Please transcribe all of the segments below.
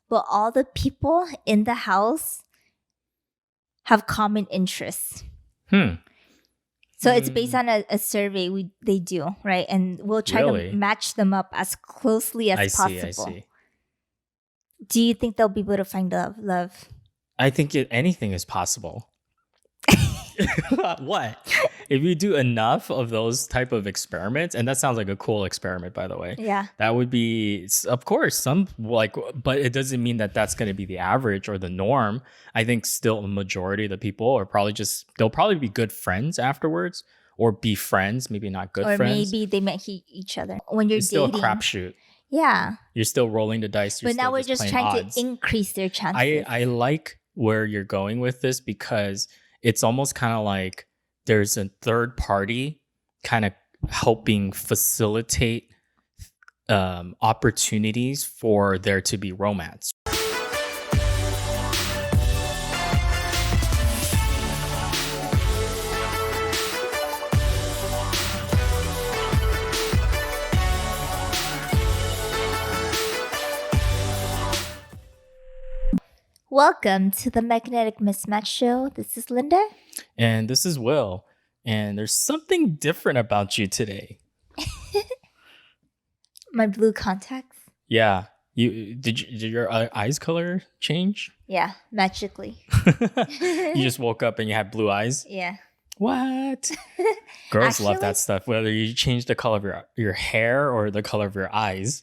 but all the people in the house have common interests. So it's based on a survey they do, right? And we'll try to match them up as closely as possible. I see. Do you think they'll be able to find love? I think anything is possible. What? If you do enough of those type of experiments, and that sounds like a cool experiment, by the way. Yeah. That would be, of course, but it doesn't mean that that's going to be the average or the norm. I think still a majority of the people are they'll probably be good friends afterwards, or be friends, maybe not good friends. Or maybe they might hate each other. When you're it's dating. Still a crapshoot. Yeah. You're still rolling the dice. But now we're just trying odds. to increase their chances. I like where you're going with this, because it's almost kind of like there's a third party kind of helping facilitate opportunities for there to be romance. Welcome to the Magnetic Mismatch Show. This is Linda. And this is Will. And there's something different about you today. My blue contacts. Yeah. Did your eyes color change? Yeah, magically. You just woke up and you had blue eyes? Yeah. What? Girls love that stuff, whether you change the color of your hair or the color of your eyes.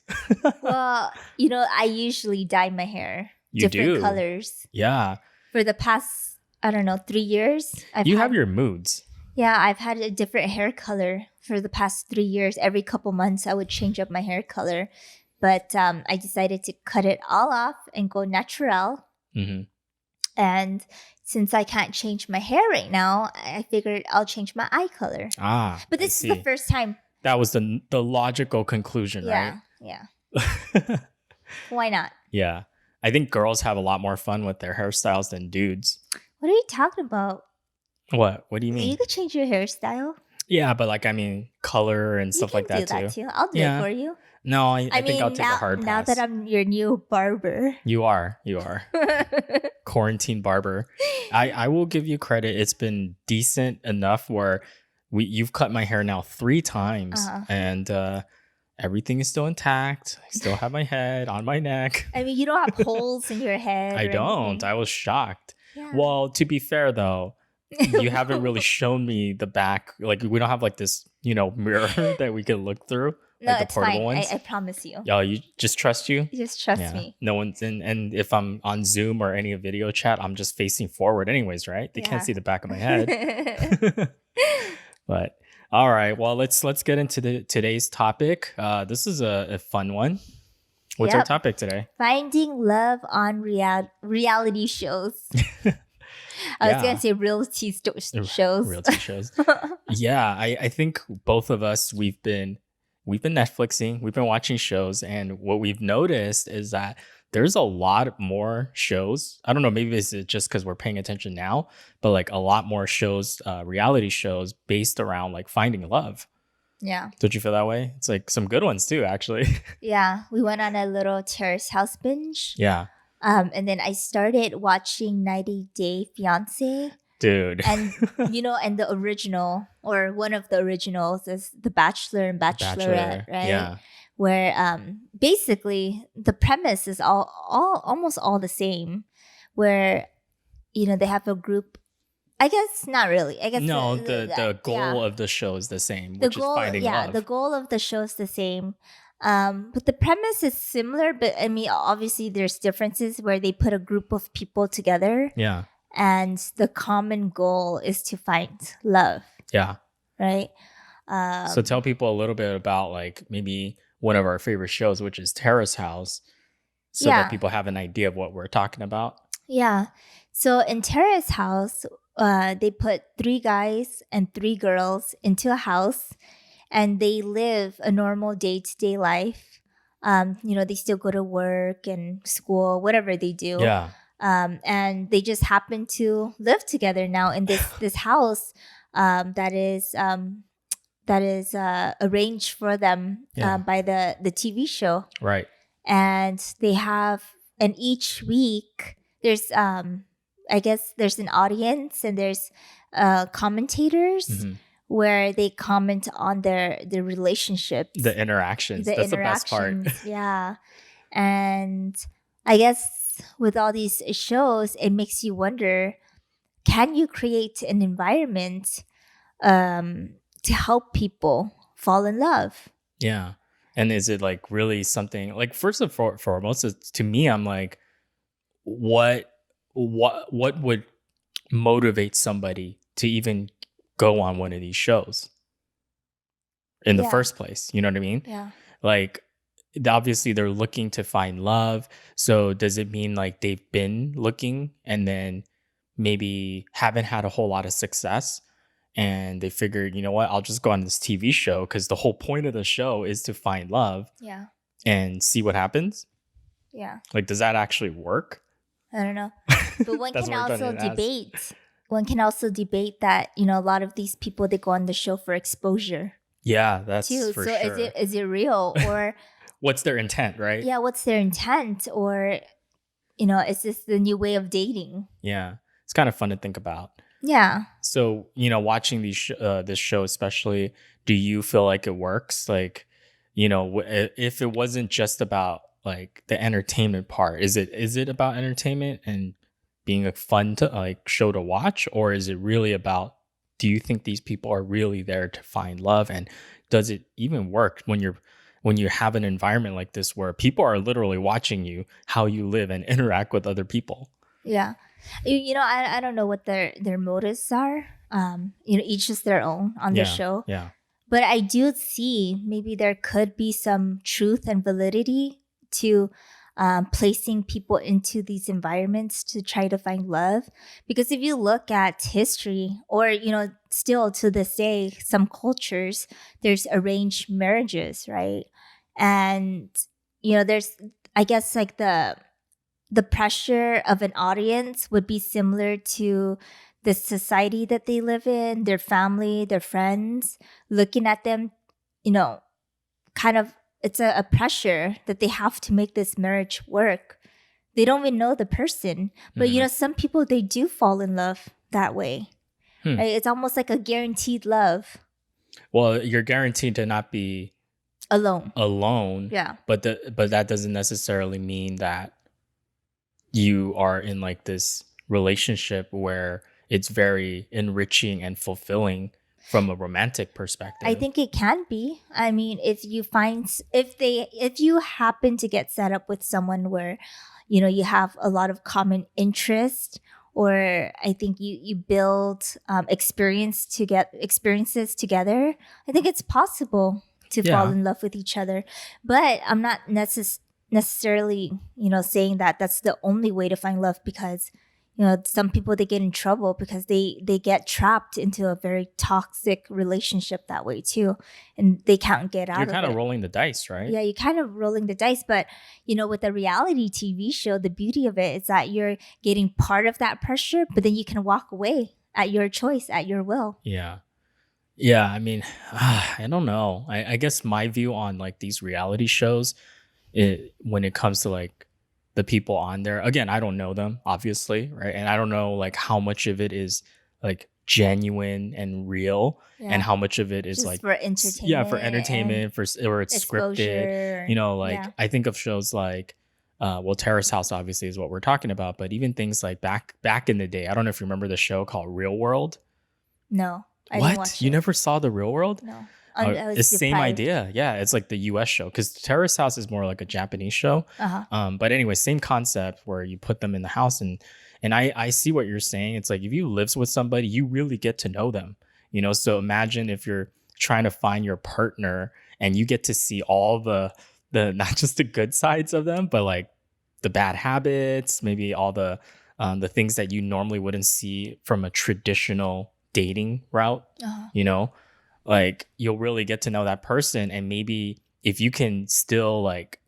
Well, I usually dye my hair. You different do. colors. Yeah. For the past, 3 years. You have your moods. Yeah, I've had a different hair color for the past 3 years. Every couple months, I would change up my hair color. But I decided to cut it all off and go natural. Mm-hmm. And since I can't change my hair right now, I figured I'll change my eye color. But this is the first time. That was the logical conclusion, right? Yeah. Why not? Yeah. I think girls have a lot more fun with their hairstyles than dudes. What are you talking about? What? What do you mean? You could change your hairstyle. Yeah, but color and stuff like that, You can do that too. I'll do it for you. No, I think I'll take a hard pass. Now that I'm your new barber. You are. Quarantine barber. I will give you credit. It's been decent enough where you've cut my hair now 3 times. And everything is still intact. I still have my head on my neck. I mean, you don't have holes in your head. I don't. Anything. I was shocked. Yeah. Well, to be fair, though, you haven't really shown me the back. Like, we don't have this, mirror that we can look through. No, the it's portable fine. ones. I promise you. Oh, you just trust you? You just trust me. No one's in. And if I'm on Zoom or any video chat, I'm just facing forward anyways, right? They can't see the back of my head. But all right, well, let's get into today's topic. This is a fun one. What's our topic today? Finding love on reality shows. I was gonna say reality shows. Reality shows. Yeah, I think both of us we've been Netflixing, we've been watching shows, and what we've noticed is that there's a lot more shows. I don't know, maybe it's just because we're paying attention now, but a lot more shows, reality shows based around finding love. Yeah. Don't you feel that way? It's some good ones too, actually. Yeah. We went on a little Terrace House binge. Yeah. And then I started watching 90 Day Fiancé. Dude. And, and the original, or one of the originals, is The Bachelor and Bachelorette, right? Yeah. Where basically the premise is almost all the same, where they have a group. I guess not really. I guess no. The goal of the show is the same, which is finding love. Yeah, the goal of the show is the same, but the premise is similar. But I mean, obviously, there's differences where they put a group of people together. Yeah. And the common goal is to find love. Yeah. Right. So tell people a little bit about maybe one of our favorite shows, which is Terrace House, so that people have an idea of what we're talking about. Yeah. So in Terrace House, they put 3 guys and 3 girls into a house, and they live a normal day-to-day life. They still go to work and school, whatever they do. Yeah. And they just happen to live together now in this house that is arranged for them by the TV show. Right. And they have and each week there's I guess there's an audience and there's commentators Mhm. where they comment on their The relationships, interactions, the that's the best part. interactions. Yeah. And I guess with all these shows, it makes you wonder, can you create an environment to help people fall in love? Yeah. And is it like really something like first and foremost, to me, I'm like, what what would motivate somebody to even go on one of these shows in the Yeah. first place? You know what I mean? Yeah. Like obviously they're looking to find love. So does it mean like they've been looking and then maybe haven't had a whole lot of success? And they figured, you know what, I'll just go on this TV show because the whole point of the show is to find love Yeah. and see what happens. Yeah. Like, does that actually work? I don't know. But That's what we're trying to ask. one can also debate that, you know, a lot of these people, they go on the show for exposure Yeah, that's too. for So sure. is it real, or What's their intent, right? yeah, what's their intent? Or, you know, is this the new way of dating? Yeah, it's kind of fun to think about. Yeah. So, watching this show especially, do you feel like it works? Like, if it wasn't just about like the entertainment part, is it about entertainment and being a fun to like show to watch, or is it really about? Do you think these people are really there to find love, and does it even work when you have an environment like this where people are literally watching you how you live and interact with other people? Yeah. You know, I don't know what their motives are. You know, each is their own on the Yeah, show. yeah, But I do see maybe there could be some truth and validity to placing people into these environments to try to find love. Because if you look at history, or, you know, still to this day, some cultures, there's arranged marriages, right? And, you know, there's, I guess, like the pressure of an audience would be similar to the society that they live in, their family, their friends, looking at them, you know, kind of, it's a pressure that they have to make this marriage work. They don't even know the person. But, you hmm know, some people, they do fall in love that way, hmm. right? It's almost like a guaranteed love Well, you're guaranteed to not be alone. alone, Yeah. but that doesn't necessarily mean that you are in like this relationship where it's very enriching and fulfilling from a romantic I perspective. think it can be. I mean, if you happen to get set up with someone where, you know, you have a lot of common interest, or I think you build experiences together. I think it's possible to fall Yeah. in love with each other. But I'm not necessarily, you know, saying that that's the only way to find love, because, you know, some people, they get in trouble because they get trapped into a very toxic relationship that way too, and they can't get You're out of kind of it. rolling the dice, right? Yeah, you're kind of rolling the dice. But, you know, with a reality TV show, the beauty of it is that you're getting part of that pressure, but then you can walk away at your choice, at your will. Yeah. Yeah. I mean, I don't know. I guess my view on like these reality shows, when it comes to like the people on there, again, I don't know them, obviously, right? And I don't know like how much of it is like genuine and real, and Yeah, how much of it is just like for yeah, for entertainment and entertainment, or it's scripted. exposure. Like Yeah. I think of shows like well, Terrace House obviously is what we're talking about, but even things like back in the day, I don't know if you remember the show called Real World. No, I didn't What? watch You it. never saw the Real World? No, I It's was same deprived. idea. Yeah, it's like the US show, because Terrace House is more like a Japanese show. Uh huh. But anyway, same concept where you put them in the house, and I see what you're saying. It's like if you live with somebody, you really get to know them. So imagine if you're trying to find your partner and you get to see all the not just the good sides of them, but like the bad habits, maybe all the things that you normally wouldn't see from a traditional dating route. Uh huh. You know, like you'll really get to know that person, and maybe if you can still like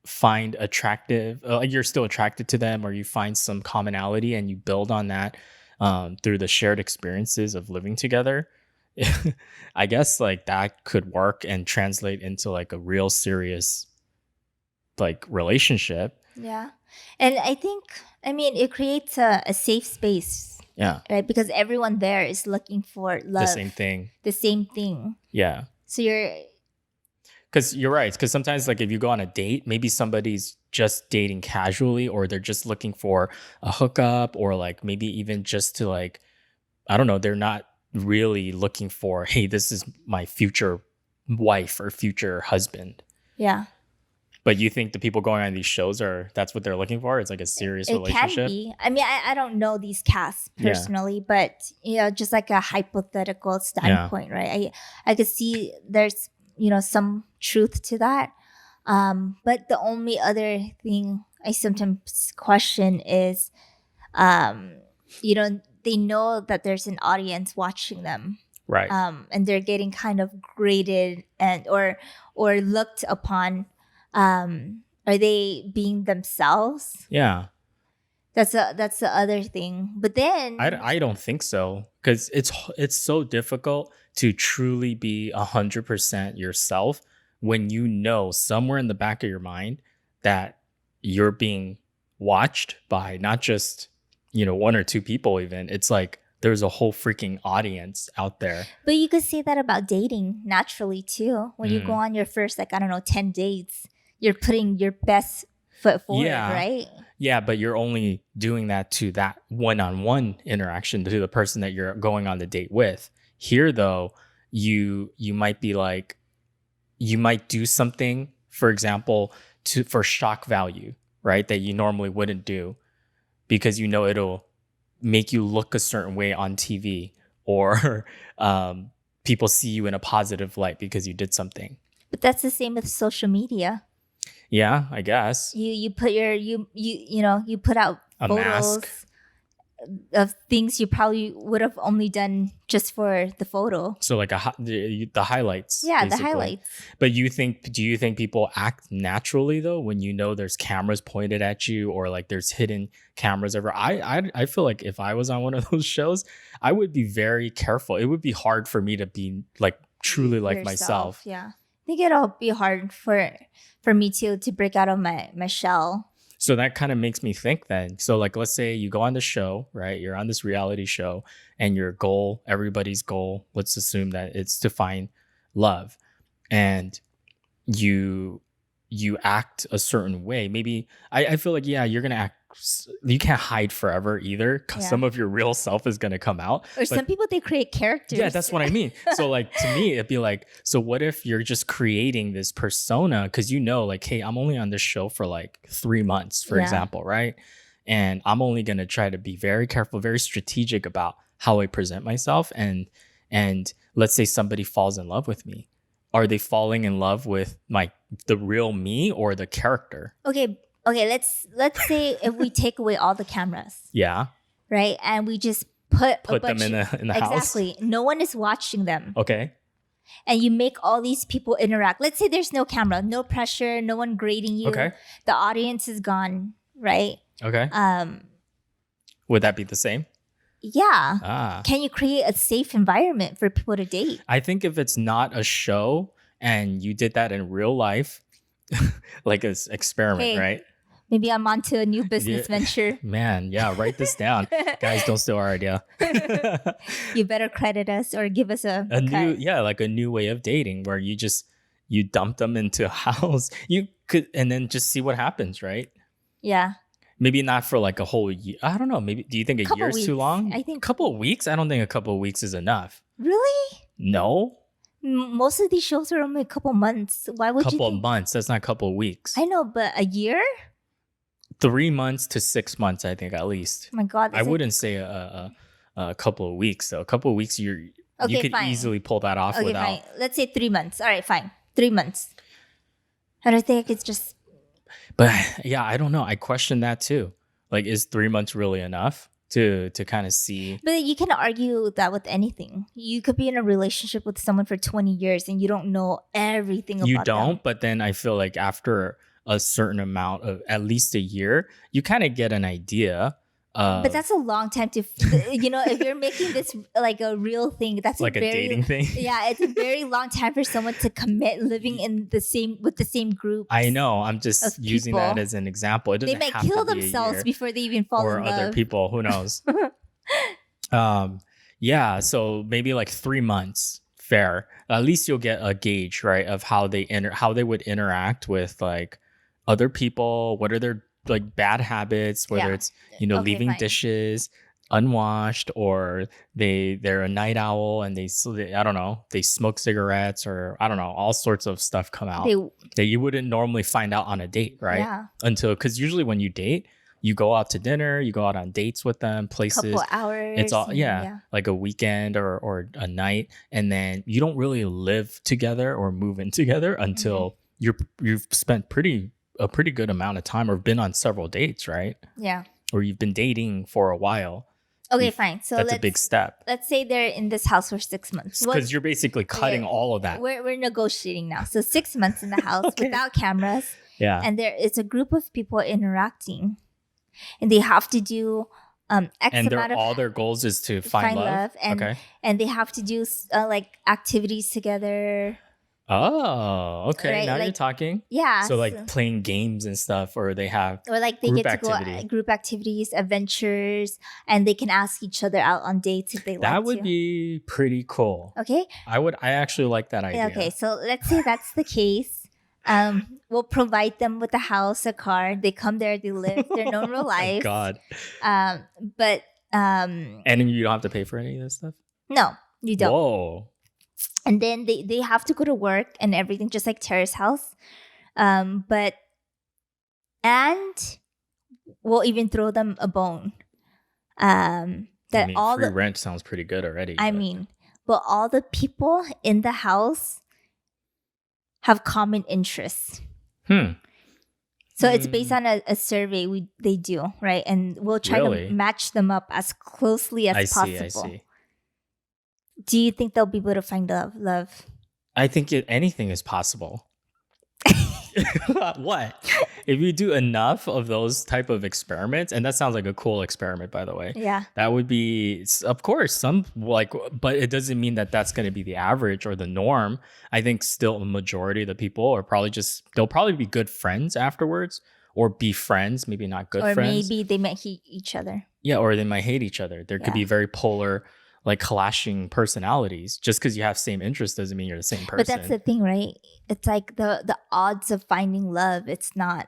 find attractive, like you're still attracted to them, or you find some commonality and you build on that through the shared experiences of living together. I guess like that could work and translate into like a real serious like relationship. Yeah. And I think, I mean, it creates a safe space, Yeah. right? Because everyone there is looking for The love, same thing. the same thing. Yeah. So you're, Because you're right. Because sometimes, like, if you go on a date, maybe somebody's just dating casually, or they're just looking for a hookup, or like maybe even just to, like, I don't know, they're not really looking for, hey, this is my future wife or future husband. yeah. But you think the people going on these shows that's what they're looking for? It's like a serious It can relationship? be. I mean, I don't know these casts Yeah. personally, but just like a hypothetical Yeah. standpoint, right? I could see there's some truth to that. But the only other thing I sometimes question is, um, they know that there's an audience watching them, Right. and they're getting kind of graded and or looked upon. Are they being themselves? Yeah. That's the other thing. But then, I don't think so, because it's so difficult to truly be 100% yourself when you know somewhere in the back of your mind that you're being watched by not just one or two people. Even it's like there's a whole freaking audience out there. but you could say that about dating naturally too. When you go Mm. on your first, like, I don't know, 10 dates, you're putting your best foot forward, Yeah. right? Yeah, but you're only doing that to that one-on-one interaction, to the person that you're going on the date with. Here though, you might be like, you might do something, for example, for shock value, right? That you normally wouldn't do, because it'll make you look a certain way on TV, or people see you in a positive light because you did something. But that's the same with social media. Yeah, I guess. You put your you put out A mask. photos of things you probably would have only done just for the photo. So like the highlights. Yeah, the basically. highlights. But do you think people act naturally though when there's cameras pointed at you, or like there's hidden cameras over? I feel like if I was on one of those shows, I would be very careful. It would be hard for me to be like truly like myself. Yeah, I think it'll be hard for me to break out of my shell. So that kind of makes me think then. So like, let's say you go on the show, right? You're on this reality show, and your goal, everybody's goal, let's assume that it's to find love, and you act a certain way. Maybe I feel like, yeah, you're gonna act. You can't hide forever either, because Yeah. some of your real self is gonna come out. Or some people, they create characters. Yeah, that's what I mean. So like, to me, it'd be like, so what if you're just creating this persona because like, hey, I'm only on this show for like 3 months, for Yeah. example, right? And I'm only gonna try to be very careful, very strategic about how I present myself. And let's say somebody falls in love with me. Are they falling in love with the real me or the character? Okay, let's say if we take away all the cameras, Yeah. right? And we just put them in the house. Exactly. No one is watching them. Okay. And you make all these people interact. Let's say there's no camera, no pressure, no one grading you. Okay. The audience is gone, right? Okay. Would that be the same? Yeah. Ah. Can you create a safe environment for people to date? I think if it's not a show and you did that in real life, like an experiment, Hey, right? Maybe I'm onto a new business venture. Man, yeah, write this down. Guys, don't steal our idea. You better credit us or give us a new, cut. yeah, like a new way of dating where you dump them into a house. You could, and then just see what happens, right? Yeah. Maybe not for like a whole year. I don't know. Maybe, do you think a Couple year is too weeks. long? I think- a couple of weeks. I don't think a couple of weeks is enough. Really? No, Most of these shows are only a couple months. Why would you couple of think? months. That's not a couple of weeks. I know, but a year? 3 months to 6 months, I think, at least. Oh my God. I wouldn't say a couple of weeks though. A couple of weeks, you could fine. easily pull that off Okay, without. fine. Let's say 3 months. All right, fine. 3 months. And I think it's just, But yeah, I don't know. I question that too. Like, is 3 months really enough to kind of see? but you can argue that with anything. You could be in a relationship with someone for 20 years and you don't know everything about them. You don't, but then I feel like after a certain amount of at least a year, you kind of get an idea But that's a long time to, if you're making this like a real thing, that's like a dating thing. Yeah, it's a very long time for someone to commit living in with the same group. I know. I'm just Of using that people. as an example. It They doesn't might have to kill be a themselves year before they even fall or in other love. people. Who knows? Yeah. So maybe like 3 months. Fair. At least you'll get a gauge, right, of how they would interact with like other people. What are their like bad habits? Whether Yeah. it's Okay, leaving fine. dishes unwashed, or they're a night owl and I don't know, they smoke cigarettes, or I don't know, all sorts of stuff come out that you wouldn't normally find out on a date, right? Yeah. Because usually when you date, you go out to dinner, you go out on dates with them, places. Couple hours. It's all yeah. like a weekend or a night, and then you don't really live together or move in together until you've spent a pretty good amount of time or been on several dates, right? Yeah. Or you've been dating for a while. Okay, fine. So that's a big step. Let's say they're in this house for 6 months. Because you're basically cutting all of that. We're negotiating now. So 6 months in the house without cameras. Yeah. And it's a group of people interacting. And they have to do all their goals is to find love. And they have to do like activities together. Oh, okay. Right? Now like, you're talking. Yeah. So like playing games and stuff, or they have like they get to go group activities, adventures, and they can ask each other out on dates if they like to. That would be pretty cool. Okay. I actually like that idea. Okay, so let's say that's the case. We'll provide them with a house, a car. They come there, they live their normal lives. God. But and you don't have to pay for any of this stuff? No, you don't. Whoa. And then they have to go to work and everything, just like Terrace House. And we'll even throw them a bone. Free rent sounds pretty good already. But all the people in the house have common interests. So it's based on a survey they do, right? And we'll try to match them up as closely as possible. I see. Do you think they'll be able to find love? I think anything is possible. What? If you do enough of those type of experiments, and that sounds like a cool experiment, by the way. Yeah. That would be, of course, but it doesn't mean that that's going to be the average or the norm. I think still a majority of the people are they'll probably be good friends afterwards, or be friends, maybe not good friends. Or maybe they might hate each other. Yeah, or they might hate each other. There could be very polar, like clashing personalities. Just because you have same interests doesn't mean you're the same person. But that's the thing, right? It's like the odds of finding love. It's not.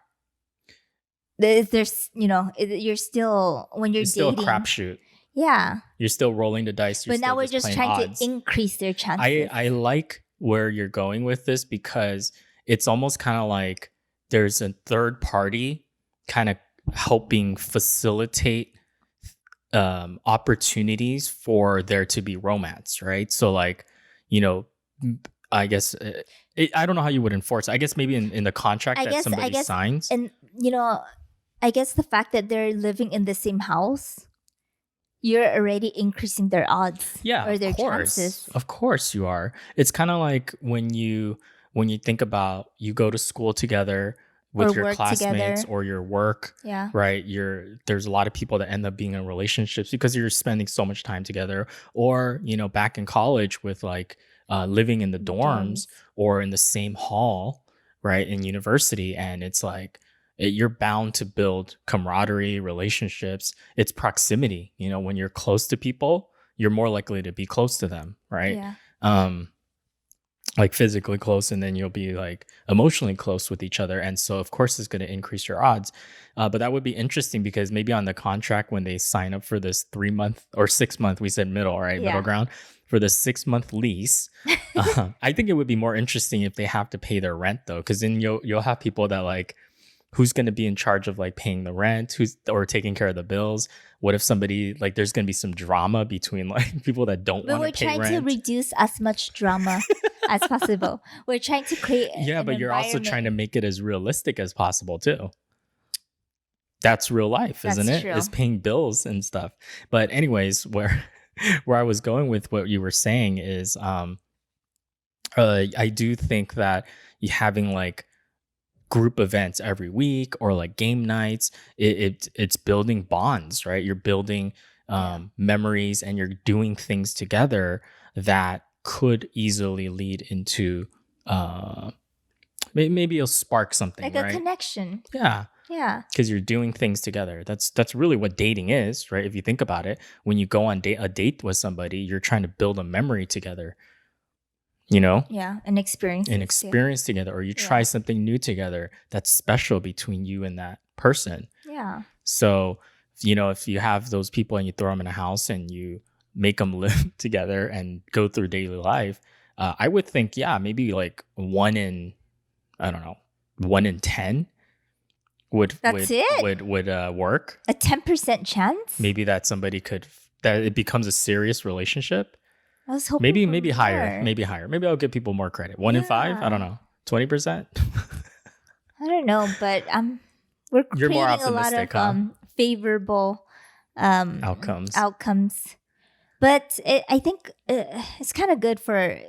There's you're still, when you're dating, still a crapshoot. Yeah, you're still rolling the dice. But now we're just trying to increase their chances. I like where you're going with this, because it's almost kind of like there's a third party kind of helping facilitate opportunities for there to be romance, right? So like, I guess I don't know how you would enforce it. I guess maybe in the contract somebody signs. And I guess the fact that they're living in the same house, you're already increasing their odds. Yeah, or their chances. Of course you are. It's kind of like when you think about, you go to school together with your classmates together, or your work, right? There's a lot of people that end up being in relationships because you're spending so much time together. Or back in college with like living in the dorms or in the same hall, right, in university, and it's like you're bound to build camaraderie, relationships. It's proximity. When you're close to people, you're more likely to be close to them, right? Yeah. Like physically close, and then you'll be like emotionally close with each other, and so of course it's going to increase your odds. But that would be interesting, because maybe on the contract, when they sign up for this 3-month or 6-month, we said middle, right? Middle ground, for the 6-month lease. I think it would be more interesting if they have to pay their rent, though, because then you'll have people that like, who's going to be in charge of like paying the rent, or taking care of the bills? What if somebody, like, there's going to be some drama between like people that don't want to pay rent? We're trying to reduce as much drama as possible. We're trying to create but you're also trying to make it as realistic as possible too. That's real life, isn't it? True. It's paying bills and stuff. But anyways, where I was going with what you were saying is I do think that having like group events every week or like game nights. It's building bonds, right? You're building Yeah. memories, and you're doing things together that could easily lead into maybe it'll spark something, Like a right? connection. Yeah, Yeah. because you're doing things together. That's really what dating is, right? If you think about it, when you go on a date with somebody, you're trying to build a memory together, you know, Yeah. And an experiences too. experience together, or you try Yeah. something new together that's special between you and that person. Yeah. So, if you have those people and you throw them in a house and you make them live together and go through daily life, I would think, yeah, maybe like I don't know, 1 in 10 would That's would it? would would work. A 10% chance? Maybe that somebody that it becomes a serious relationship. I was hoping Maybe for maybe higher, more. maybe higher. Maybe I'll give people more credit. 1 in 5, I don't Yeah. know, 20%. I don't know, but we're You're more creating a lot optimistic, of huh? favorable Outcomes. outcomes. But I think it's kind of good for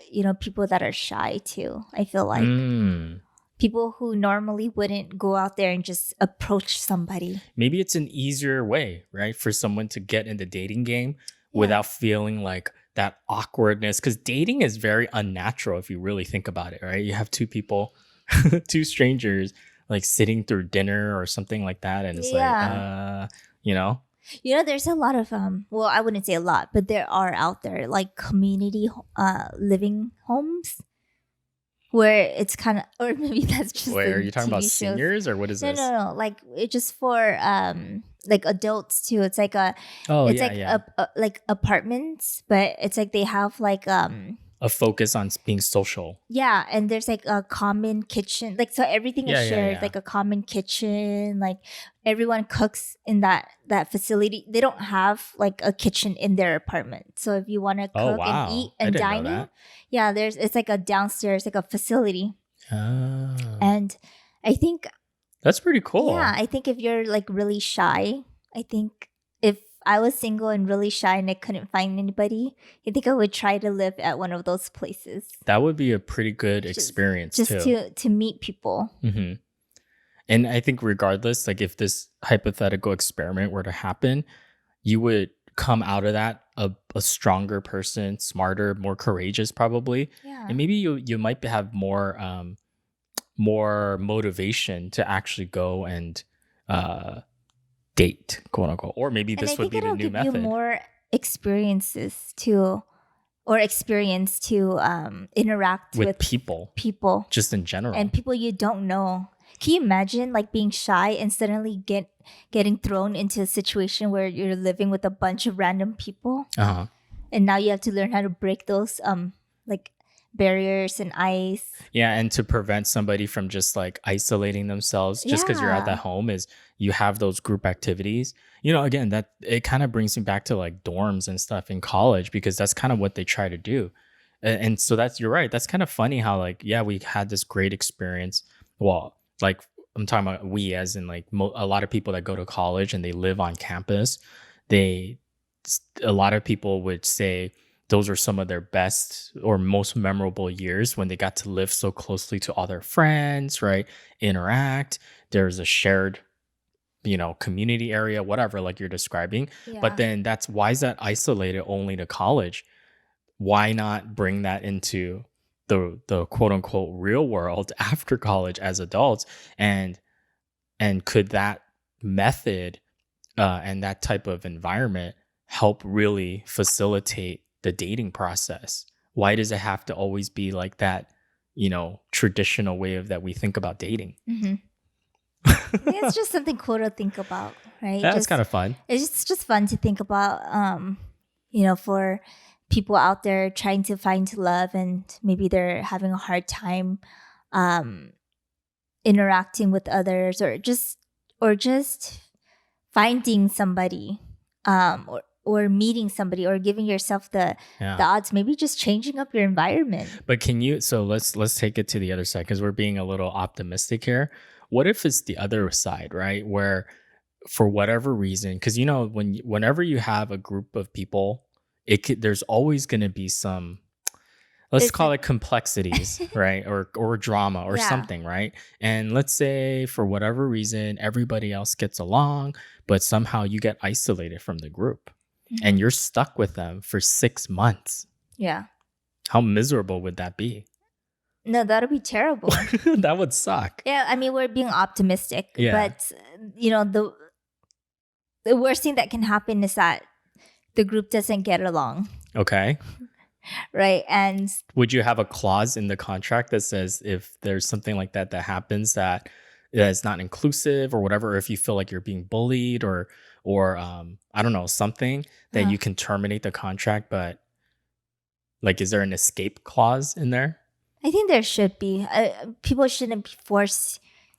people that are shy too. I feel like Mm. people who normally wouldn't go out there and just approach somebody. Maybe it's an easier way, right, for someone to get in the dating game Yeah, without feeling like that awkwardness. Because dating is very unnatural if you really think about it, right? You have two people, two strangers, like sitting through dinner or something like that, and it's like, yeah. you know, There's a lot of well, I wouldn't say a lot, but there are out there like community living homes where it's kind of, or maybe that's just wait, are in you talking about TV shows. seniors or what is No, no, this? no. Like it's just for like adults too. Oh it's yeah, like yeah. like apartments, but it's like they have like A focus on being social. yeah, and there's like a common kitchen. Like so everything is Yeah, yeah, shared, yeah. like a common kitchen, like everyone cooks in that facility. They don't have like a kitchen in their apartment. So if you want to Oh cook and eat wow, I and didn't know dining, that. yeah, it's like a downstairs like a facility. Oh, And I think that's pretty yeah, cool. I think if you're like really shy, I think if I was single and really shy and I couldn't find anybody, I think I would try to live at one of those places. That would be a pretty good Just experience just too. to meet people. Hmm. And I think regardless, like if this hypothetical experiment were to happen, you would come out of that a stronger person, smarter, more courageous, probably, Yeah. and maybe you might have more motivation to actually go and uh, date, quote unquote, or maybe And I this would think be the it'll new give you method more experiences to or experience to interact with with people, people just in and general. people you don't know. Can you imagine like being shy and suddenly getting thrown into a situation where you're living with a bunch of random people Uh huh. and now you have to learn how to break those like barriers and ice. Yeah, and to prevent somebody from just like isolating themselves just because you're at that Yeah. home is you have those group activities. Again, that it kind of brings me back to like dorms and stuff in college because that's kind of what they try to do. And so you're right. That's kind of funny how like, yeah, we had this great experience. Well, like I'm talking about we as in like a lot of people that go to college and they live on campus. They, a lot of people would say, those are some of their best or most memorable years when they got to live so closely to all their friends, right? Interact. There's a shared, community area, whatever, like you're describing. But Yeah. then that's why is that isolated only to college? Why not bring that into the quote unquote real world after college as adults? And could that method and that type of environment help really facilitate the dating process? Why does it have to always be like that, traditional way of that we think about dating? Hmm. It's just something cool to think about, right? That's kind Just of fun. it's just fun to think about for people out there trying to find love and maybe they're having a hard time um interacting with others or just finding somebody or meeting somebody or giving yourself the Yeah. odds, maybe just changing up your environment. But so let's take it to the other side because we're being a little optimistic here. What if it's the other side, right? Where for whatever reason, because whenever you have a group of people, there's always going to be some let's It's call like it complexities, right? Or drama or yeah. something, right? And let's say for whatever reason everybody else gets along, but somehow you get isolated from the group and Mhm. you're stuck with them for 6 months. Yeah. How miserable would that be? No, that'll be terrible. That would suck. Yeah, I mean, we're being optimistic, Yeah. but the worst thing that can happen is that the group doesn't get along, Okay. right? And Would you have a clause in the contract that says if there's something like that that happens that is not inclusive or whatever, or if you feel like you're being bullied or I don't know, something that uh, you can terminate the contract, but like is there an escape clause in there? I think there should be. People shouldn't be forced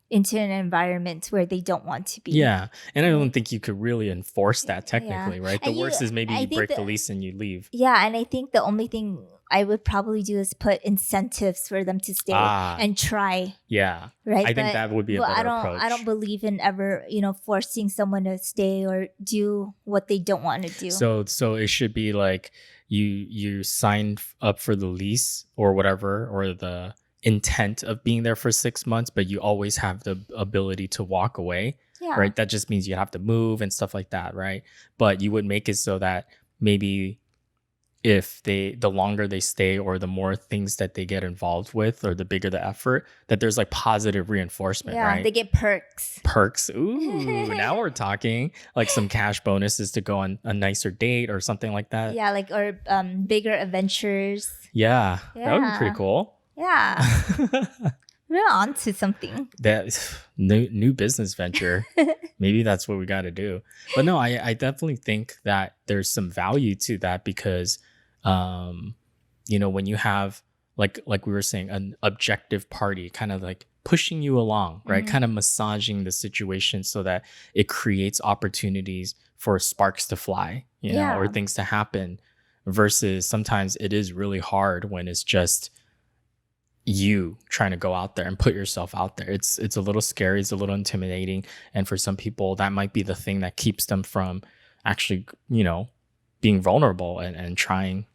into an environment where they don't want to be. Yeah. And I don't Right? think you could really enforce that Yeah, technically, right? The and worst is maybe I you think break the that lease and you leave. yeah, and I think the only thing I would probably do is put incentives for them to stay Ah, and try. yeah. Right, I think that would be a but better I don't approach. believe in ever forcing someone to stay or do what they don't want to do. So it should be like you sign up for the lease or whatever or the intent of being there for 6 months, but you always have the ability to walk away, Yeah, right? That just means you have to move and stuff like that, right? But you would make it so that maybe if the longer they stay or the more things that they get involved with or the bigger the effort, that there's like positive reinforcement, yeah, right? they get perks. Perks. Ooh, now we're talking like some cash bonuses to go on a nicer date or something like that. Yeah, like or bigger adventures. Yeah, that would be pretty Yeah, cool. yeah, we're on to something. That new business venture. Maybe that's what we got to do. But no, I definitely think that there's some value to that because, um, when you have like we were saying, an objective party, kind of like pushing you along, right? Mhm. Kind of massaging the situation so that it creates opportunities for sparks to fly, or Yeah, things to happen. Versus sometimes it is really hard when it's just you trying to go out there and put yourself out there. It's a little scary, it's a little intimidating, and for some people that might be the thing that keeps them from actually, being vulnerable and trying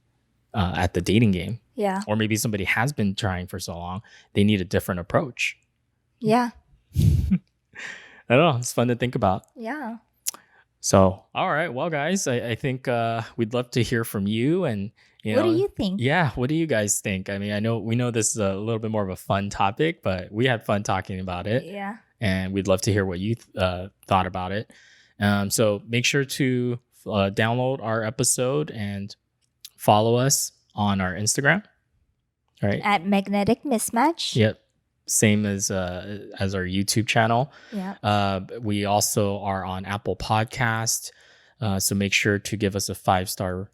at the dating game. yeah, Or maybe somebody has been trying for so long, they need a different approach. yeah, I don't know, it's fun to think about. yeah. So, all right, well, guys, I think we'd love to hear from you, and What do you think? yeah, what do you guys think? I mean, we know this is a little bit more of a fun topic, but we had fun talking about it, Yeah, and we'd love to hear what you thought about it. So make sure to download our episode and follow us on our Instagram. All right. at Magnetic Mismatch. Yep. Same as our YouTube channel. Yeah, We also are on Apple Podcast. So make sure to give us a 5-star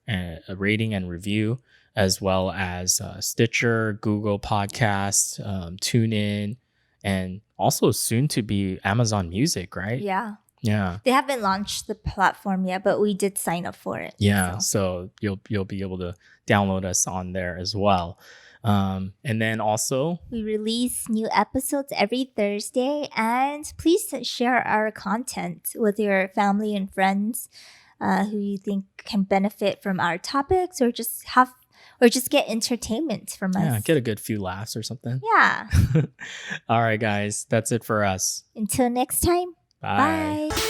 rating and review, as well as Stitcher, Google Podcasts, TuneIn, and also soon to be Amazon Music, right? yeah. Yeah. They haven't launched the platform yet, but we did sign up for it. Yeah. So. So you'll be able to download us on there as well. And then also, We release new episodes every Thursday, and please share our content with your family and friends who you think can benefit from our topics, or just get entertainment from yeah, us. get a good few laughs or something. Yeah. All right, guys, that's it for us. Until next time. Bye. Bye.